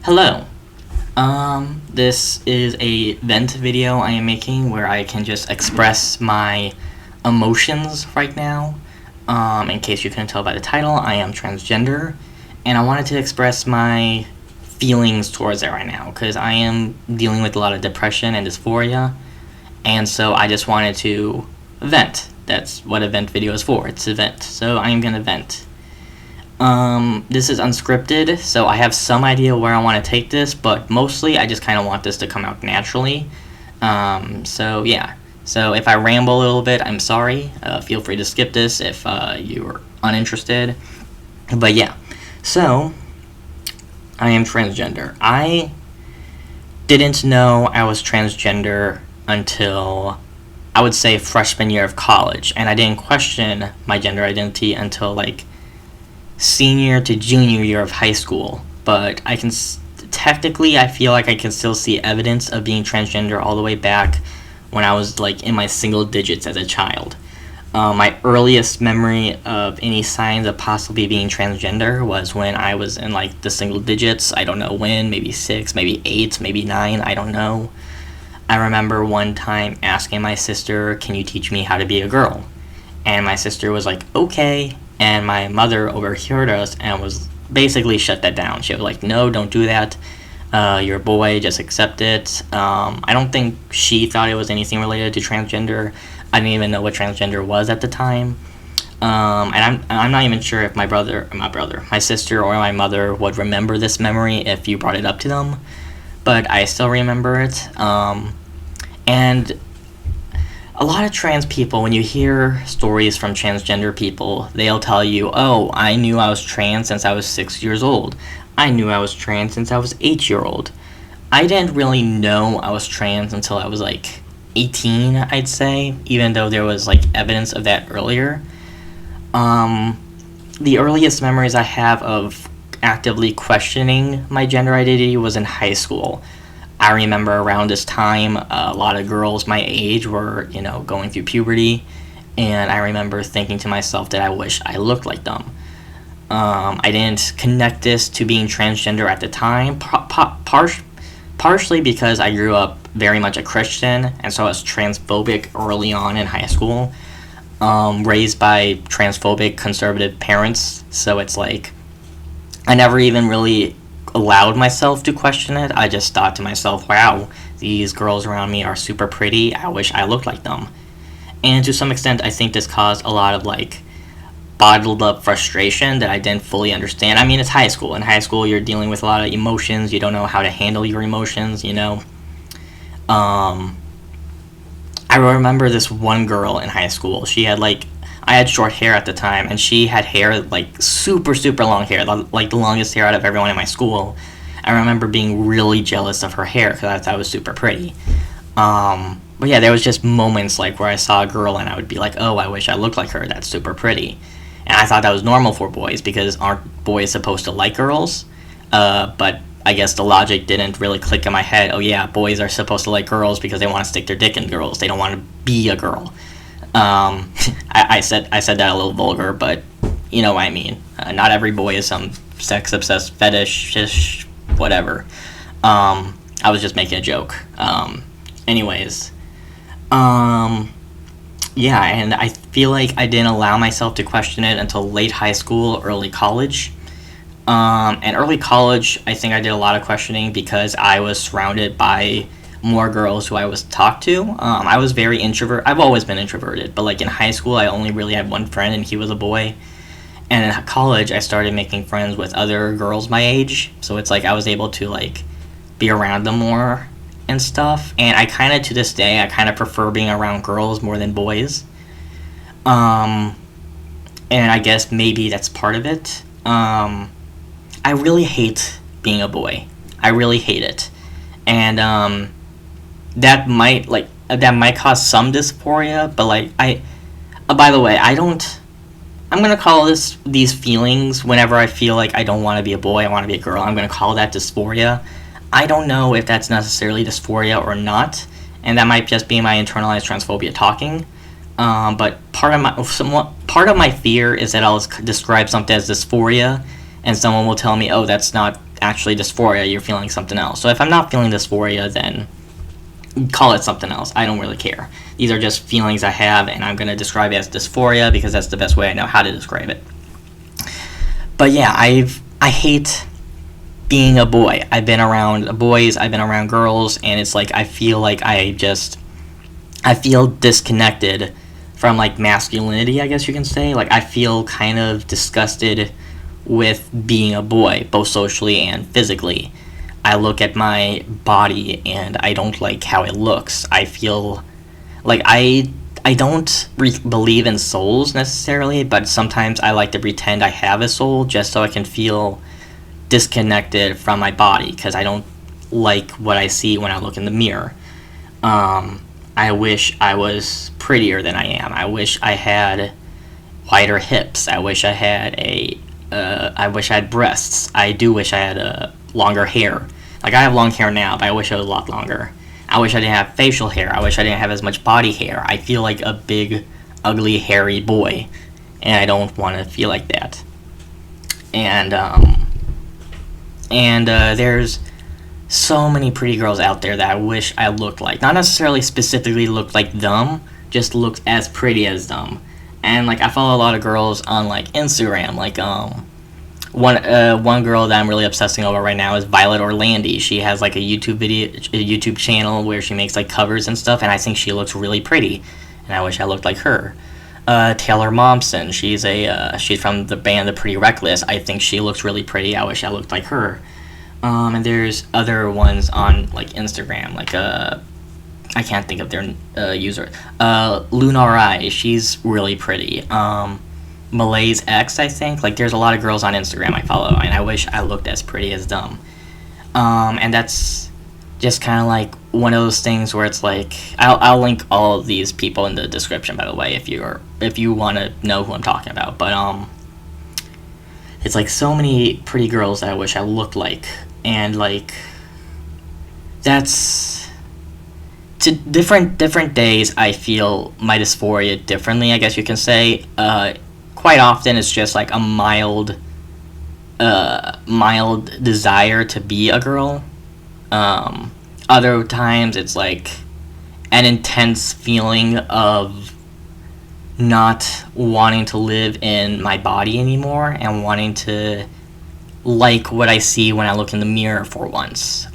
Hello. This is a vent video I am making where I can just express my emotions right now. In case you couldn't tell by the title, I am transgender, and I wanted to express my feelings towards it right now because I am dealing with a lot of depression and dysphoria, and so I just wanted to vent. That's what a vent video is for. It's a vent. So I am gonna vent. This is unscripted, so I have some idea where I want to take this, but mostly I just kind of want this to come out naturally. So yeah. So if I ramble a little bit, I'm sorry. Feel free to skip this if you're uninterested. But yeah. So, I am transgender. I didn't know I was transgender until, I would say, freshman year of college, and I didn't question my gender identity until, like, senior to junior year of high school, but technically I feel like I can still see evidence of being transgender all the way back when I was like in my single digits as a child. My earliest memory of any signs of possibly being transgender was when I was in like the single digits. I don't know when, maybe 6, maybe 8, maybe 9, I don't know. I remember one time asking my sister, "Can you teach me how to be a girl?" And my sister was like, "Okay." And my mother overheard us and was basically shut that down. She was like, "No, don't do that. You're a boy, just accept it." I don't think she thought it was anything related to transgender. I didn't even know what transgender was at the time. And I'm not even sure if my sister or my mother would remember this memory if you brought it up to them. But I still remember it. And a lot of trans people, when you hear stories from transgender people, they'll tell you, "Oh, I knew I was trans since I was 6 years old. I knew I was trans since I was 8-year-old. I didn't really know I was trans until I was like 18, I'd say, even though there was like evidence of that earlier. The earliest memories I have of actively questioning my gender identity was in high school. I remember around this time, a lot of girls my age were, going through puberty, and I remember thinking to myself that I wish I looked like them. I didn't connect this to being transgender at the time, partially because I grew up very much a Christian, and so I was transphobic early on in high school, raised by transphobic conservative parents, so it's like I never even really allowed myself to question it. I just thought to myself, "Wow, these girls around me are super pretty. I wish I looked like them." And to some extent, I think this caused a lot of like bottled up frustration that I didn't fully understand. I mean, it's high school. In high school, you're dealing with a lot of emotions. You don't know how to handle your emotions, I remember this one girl in high school. I had short hair at the time, and she had hair, like, super, super long hair, like the longest hair out of everyone in my school. I remember being really jealous of her hair, because I thought it was super pretty. But yeah, there was just moments, like, where I saw a girl, and I would be like, "Oh, I wish I looked like her, that's super pretty." And I thought that was normal for boys, because aren't boys supposed to like girls? But I guess the logic didn't really click in my head. Oh yeah, boys are supposed to like girls because they want to stick their dick in girls. They don't want to be a girl. I said that a little vulgar, but you know what I mean. Not every boy is some sex-obsessed fetishish whatever. I was just making a joke. Anyways. Yeah, and I feel like I didn't allow myself to question it until late high school, early college. And early college, I think I did a lot of questioning because I was surrounded by more girls who I was talked to. I was very introvert. I've always been introverted, but like in high school, I only really had one friend, and he was a boy. And in college, I started making friends with other girls my age, so it's like I was able to like be around them more and stuff. And I kind of, to this day, I kind of prefer being around girls more than boys. And I guess maybe that's part of it. I really hate being a boy. I really hate it. And that might cause some dysphoria, but like by the way, I'm gonna call these feelings whenever I feel like I don't want to be a boy, I want to be a girl. I'm gonna call that dysphoria. I don't know if that's necessarily dysphoria or not, and that might just be my internalized transphobia talking. But part of my fear is that I'll describe something as dysphoria, and someone will tell me, "Oh, that's not actually dysphoria, you're feeling something else. So if I'm not feeling dysphoria, then call it something else. I don't really care. These are just feelings I have, and I'm going to describe it as dysphoria because that's the best way I know how to describe it. But yeah, I hate being a boy. I've been around boys, I've been around girls, and it's like I feel like I feel disconnected from like masculinity, I guess you can say. Like I feel kind of disgusted with being a boy, both socially and physically. I look at my body and I don't like how it looks. I feel like I don't believe in souls necessarily, but sometimes I like to pretend I have a soul just so I can feel disconnected from my body because I don't like what I see when I look in the mirror. I wish I was prettier than I am. I wish I had wider hips. I wish I had I wish I had breasts. I do wish I had longer hair. Like I have long hair now, but I wish it was a lot longer. I wish I didn't have facial hair. I wish I didn't have as much body hair. I feel like a big, ugly, hairy boy, and I don't want to feel like that. And there's so many pretty girls out there that I wish I looked like. Not necessarily specifically looked like them, just looked as pretty as them. And like I follow a lot of girls on like Instagram. Like one girl that I'm really obsessing over right now is Violet Orlandi. She has like a YouTube channel where she makes like covers and stuff, and I think she looks really pretty, and I wish I looked like her. Taylor Momsen, she's from the band The Pretty Reckless. I think she looks really pretty. I wish I looked like her. And there's other ones on like Instagram, like I can't think of their user. Lunarai, she's really pretty. Malay's X, I think. Like, there's a lot of girls on Instagram I follow, and I wish I looked as pretty as them. And that's just kind of like one of those things where it's like, I'll link all of these people in the description, by the way, if you want to know who I'm talking about. But it's like so many pretty girls that I wish I looked like, and like that's to different days. I feel my dysphoria differently, I guess you can say. Quite often it's just like a mild desire to be a girl. Other times it's like an intense feeling of not wanting to live in my body anymore and wanting to like what I see when I look in the mirror for once.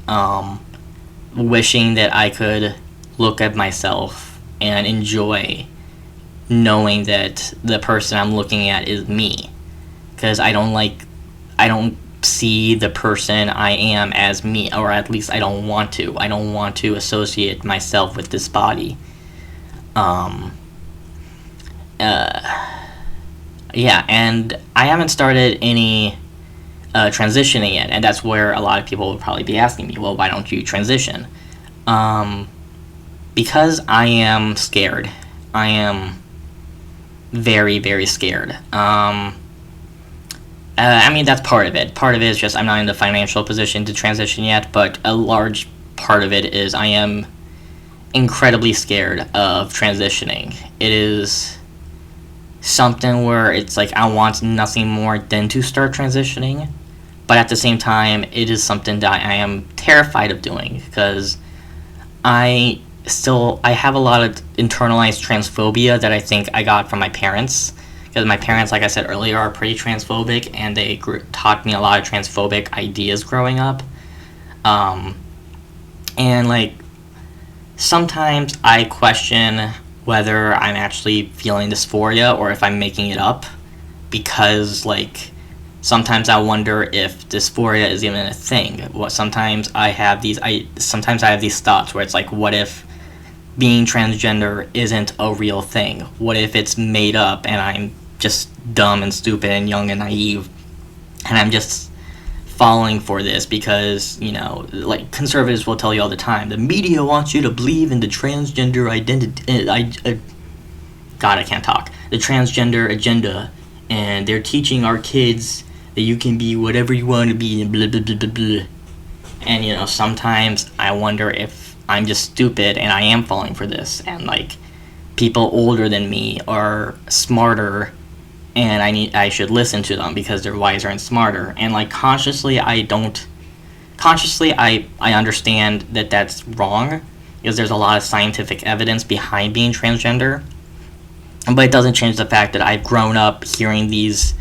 Wishing that I could look at myself and enjoy knowing that the person I'm looking at is me, because I don't see the person I am as me, or at least I don't want to associate myself with this body. Yeah, and I haven't started any transitioning yet, and that's where a lot of people will probably be asking me, well, why don't you transition? Because I am scared. I am very, very scared. I mean, that's part of it. Part of it is just I'm not in the financial position to transition yet, but a large part of it is I am incredibly scared of transitioning. It is something where it's like I want nothing more than to start transitioning, but at the same time, it is something that I am terrified of doing, because I have a lot of internalized transphobia that I think I got from my parents, because my parents, like I said earlier, are pretty transphobic, and they taught me a lot of transphobic ideas growing up. And like sometimes I question whether I'm actually feeling dysphoria or if I'm making it up, because like sometimes I wonder if dysphoria is even a thing. Sometimes I have these thoughts where it's like, what if being transgender isn't a real thing? What if it's made up and I'm just dumb and stupid and young and naive, and I'm just falling for this because, you know, like conservatives will tell you all the time, the media wants you to believe in the transgender identity, God, I can't talk, the transgender agenda, and they're teaching our kids that you can be whatever you want to be and blah blah blah blah blah. And, you know, sometimes I wonder if I'm just stupid and I am falling for this, and like people older than me are smarter and I should listen to them because they're wiser and smarter, and like consciously I don't consciously I understand that that's wrong, because there's a lot of scientific evidence behind being transgender, but it doesn't change the fact that I've grown up hearing these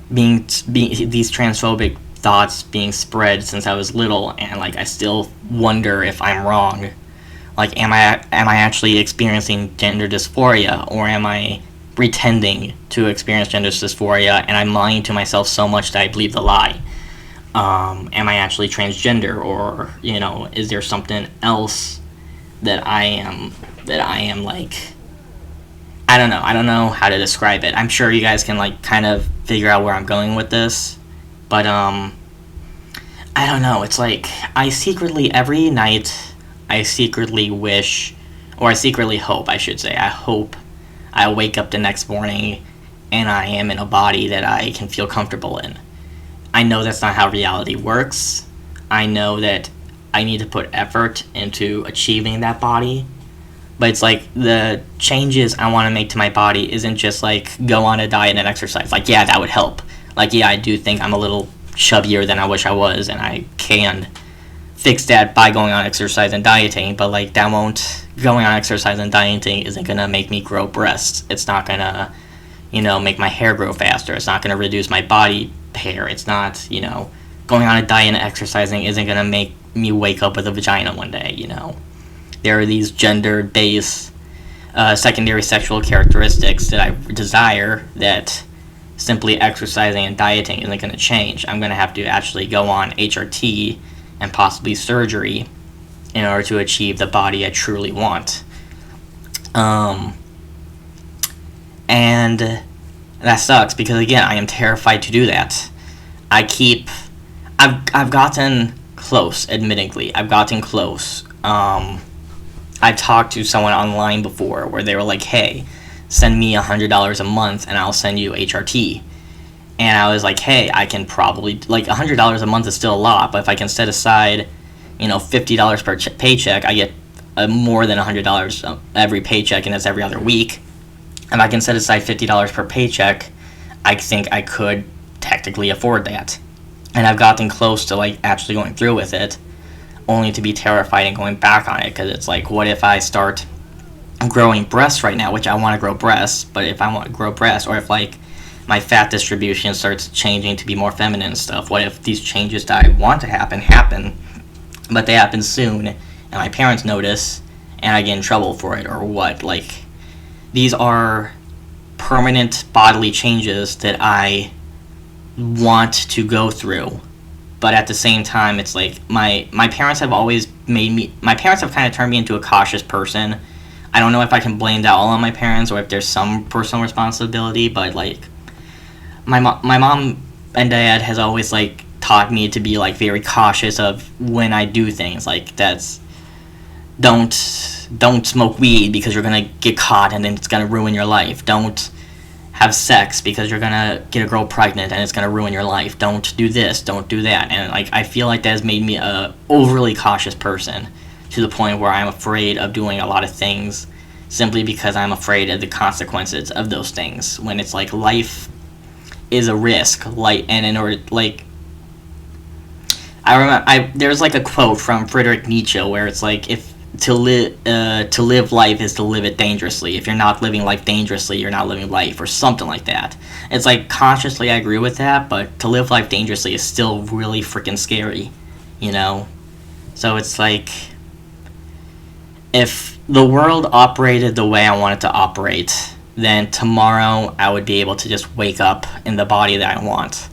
these transphobic thoughts being spread since I was little, and like I still wonder if I'm wrong. Like, am I actually experiencing gender dysphoria, or am I pretending to experience gender dysphoria and I'm lying to myself so much that I believe the lie? Am I actually transgender, or is there something else that I am like, I don't know how to describe it. I'm sure you guys can like kind of figure out where I'm going with this, but I don't know. It's like every night I secretly wish, or I secretly hope, I should say. I hope I wake up the next morning and I am in a body that I can feel comfortable in. I know that's not how reality works. I know that I need to put effort into achieving that body. But it's like the changes I want to make to my body isn't just like go on a diet and exercise. Like, yeah, that would help. Like, yeah, I do think I'm a little chubbier than I wish I was, and I can fix that by going on exercise and dieting. But like, going on exercise and dieting isn't gonna make me grow breasts. It's not gonna, make my hair grow faster. It's not gonna reduce my body hair. It's not, going on a diet and exercising isn't gonna make me wake up with a vagina one day. There are these gender-based secondary sexual characteristics that I desire that simply exercising and dieting isn't going to change. I'm going to have to actually go on HRT and possibly surgery in order to achieve the body I truly want. And that sucks because, again, I am terrified to do that. I've gotten close, admittedly. I've gotten close. I've talked to someone online before where they were like, hey, send me $100 a month and I'll send you HRT. And I was like, hey, I can probably, like, $100 a month is still a lot, but if I can set aside, $50 per paycheck, I get more than $100 every paycheck, and that's every other week. If I can set aside $50 per paycheck, I think I could technically afford that. And I've gotten close to, like, actually going through with it, only to be terrified and going back on it, because it's like, what if I start growing breasts right now, which I want to grow breasts, but if I want to grow breasts, or if like my fat distribution starts changing to be more feminine and stuff, what if these changes that I want to happen, but they happen soon, and my parents notice, and I get in trouble for it, or what? Like, these are permanent bodily changes that I want to go through. But at the same time, it's like my parents have always my parents have kind of turned me into a cautious person. I don't know if I can blame that all on my parents or if there's some personal responsibility, but like my mom and dad has always like taught me to be like very cautious of when I do things. Like, that's don't smoke weed because you're gonna get caught and then it's gonna ruin your life. Don't have sex because you're gonna get a girl pregnant and it's gonna ruin your life. Don't do this, don't do that. And like, I feel like that has made me a overly cautious person, to the point where I'm afraid of doing a lot of things simply because I'm afraid of the consequences of those things, when it's like life is a risk. And in order, like, I remember there's like a quote from Friedrich Nietzsche where it's like, if to live life is to live it dangerously. If you're not living life dangerously, you're not living life, or something like that. It's like, consciously I agree with that, but to live life dangerously is still really freaking scary, So it's like, if the world operated the way I want it to operate, then tomorrow I would be able to just wake up in the body that I want,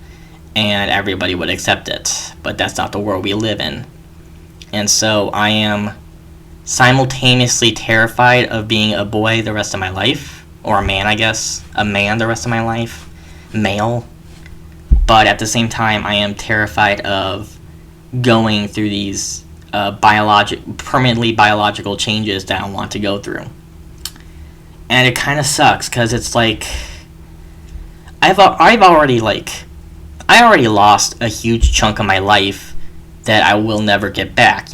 and everybody would accept it. But that's not the world we live in. And so I am simultaneously terrified of being a boy the rest of my life, or a man, I guess, a man the rest of my life, male, but at the same time I am terrified of going through these permanently biological changes that I want to go through. And it kind of sucks, because it's like, I already lost a huge chunk of my life that I will never get back,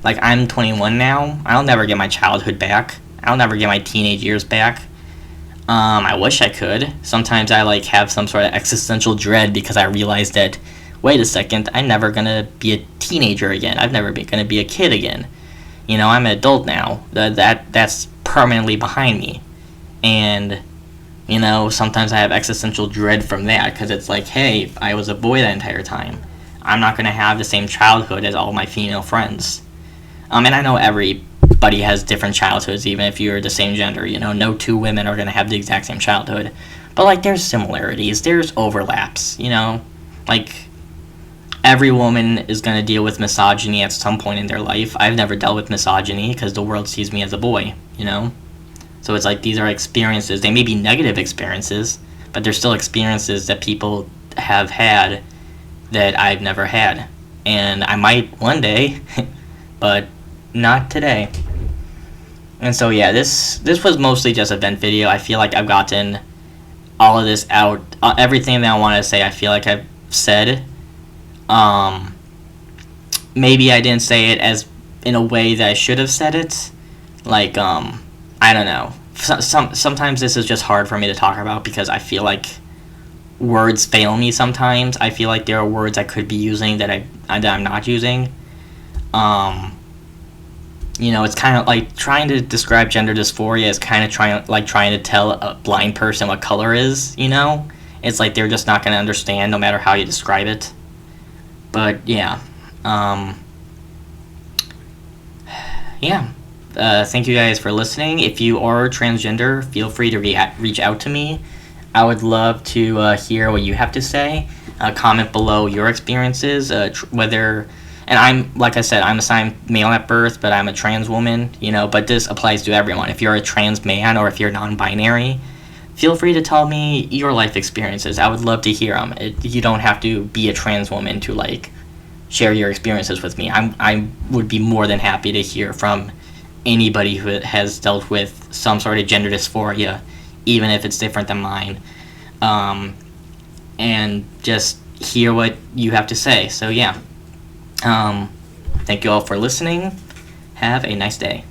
Like, I'm 21 now. I'll never get my childhood back. I'll never get my teenage years back. I wish I could. Sometimes I, like, have some sort of existential dread because I realize that wait a second, I'm never gonna be a teenager again. I'm never gonna be a kid again. I'm an adult now. That's permanently behind me. And, sometimes I have existential dread from that, because it's like, hey, I was a boy that entire time. I'm not gonna have the same childhood as all my female friends. And I know everybody has different childhoods, even if you're the same gender. No two women are gonna have the exact same childhood. But, like, there's similarities, there's overlaps, Like, every woman is going to deal with misogyny at some point in their life. I've never dealt with misogyny because the world sees me as a boy, So it's like, these are experiences. They may be negative experiences, but they're still experiences that people have had that I've never had. And I might one day, but not today. And so, yeah, this was mostly just a vent video. I feel like I've gotten all of this out. Everything that I want to say, I feel like I've said. Maybe I didn't say it as in a way that I should have said it. Like, I don't know. Sometimes this is just hard for me to talk about because I feel like words fail me sometimes. I feel like there are words I could be using that I'm not using. It's kind of like trying to describe gender dysphoria is kind of trying to tell a blind person what color is, It's like they're just not going to understand no matter how you describe it. But, yeah. Thank you guys for listening. If you are transgender, feel free to reach out to me. I would love to hear what you have to say. Comment below your experiences, and like I said, I'm assigned male at birth, but I'm a trans woman, but this applies to everyone. If you're a trans man or if you're non-binary, feel free to tell me your life experiences. I would love to hear them. You don't have to be a trans woman to, like, share your experiences with me. I would be more than happy to hear from anybody who has dealt with some sort of gender dysphoria, even if it's different than mine, and just hear what you have to say. So, yeah. Thank you all for listening. Have a nice day.